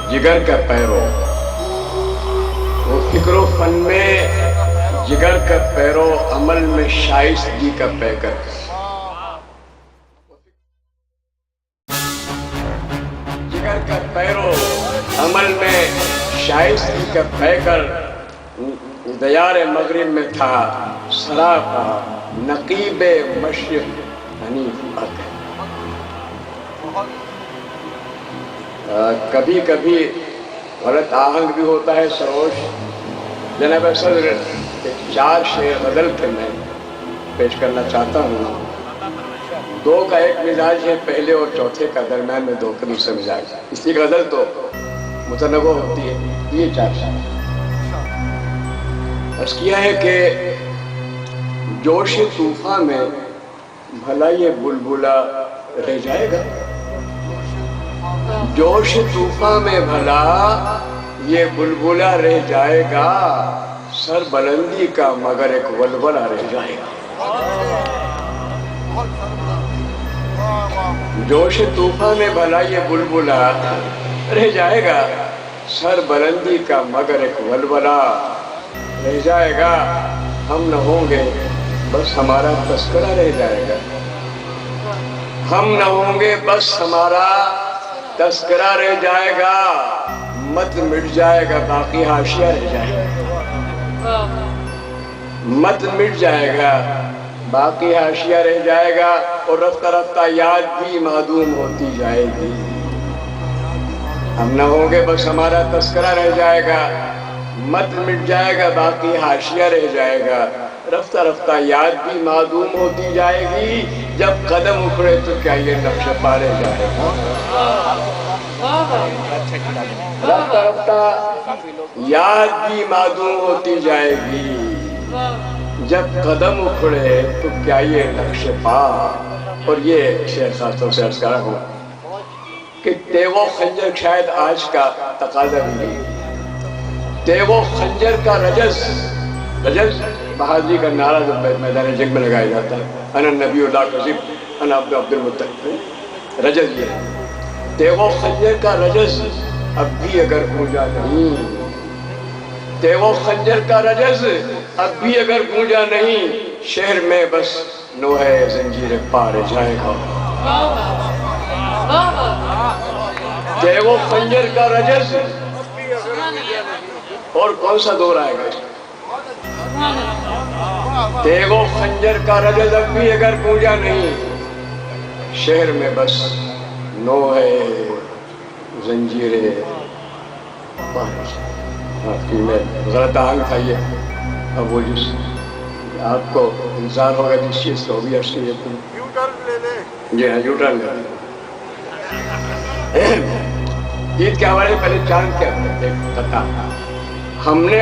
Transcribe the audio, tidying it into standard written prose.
जिगर का पैरो, वो फिक्र फन में जिगर का पैरो, अमल में शाइस्तगी का पैकर। जिगर का पैरो, अमल में शाइस्तगी का पैकर, दयार मगरिब में था सरापा नकीबे मशरिक़ हनीफ अक। कभी कभी गलत आहंग भी होता है सरोश। जनाब सदर के 4 शेर गज़ल थे, मैं पेश करना चाहता हूँ। 2 का एक मिजाज है, पहले और चौथे का, दरम्यान में 2 का दूसरा मिजाज। इसी गज़ल तो मुतनव्वो होती है। ये 4 शेर अर्ज़ किया है कि जोश तूफ़ान में भला ये बुलबुला रह जाएगा। जोश तूफान में भला ये बुलबुला रह जाएगा, सर बुलंदी का मगर एक वलवला रह जाएगा। जोश तूफान में भला ये बुलबुला रह जाएगा, सर बुलंदी का मगर एक वलवला रह जाएगा। हम न होंगे बस हमारा तस्करा रह जाएगा। हम न होंगे बस हमारा तस्करा रह जाएगा, मत मिट जाएगा बाकी हाशिया रह जाएगा। मत मिट जाएगा बाकी हाशिया रह जाएगा, और रफ्ता रफ्ता याद भी मादूम होती जाएगी। हम न होंगे बस हमारा तस्करा रह जाएगा, मत मिट जाएगा बाकी हाशिया रह जाएगा, रफ्ता रफ्ता याद भी मादूम होती जाएगी। जब कदम उखड़े तो क्या ये नक्श पा रह जाएगा। रफ्ता रफ्ता याद भी मादूम होती जाएगी, जब कदम उखड़े तो क्या ये नक्श पा। और ये शेर खासतौर से अर्ज करा हूँ कि तेवो खंजर शायद आज का तकाजा भी नहीं। तेवो खंजर का रजस, रजस बहादुरी का नारा जब मैदान जंग में लगाया जाता है, अना नबीउल्लाह कज़िब अना अब्दुल मुत्तलिब, रजस ये तेवो खंजर का रजस अब भी अगर गूंजा नहीं। तेवो खंजर का रजस अब भी अगर गूंजा नहीं, शहर में बस नोहे जंजीर पार जाएगा। तेवो खंजर का रजस, और कौन सा दौर आएगा। तेगो खंजर का रजस अब भी अगर गूंजा नहीं, शहर में बस नो है जंजीरे। आपकी में गलत आहंग था ये। अब वो जिस आपको इंतजार होगा जिस चीज़ को भी अर्ज कीजिए। जी हाँ, यूटर्न कर। ईद के हवाले पहले चांद क्या था, हमने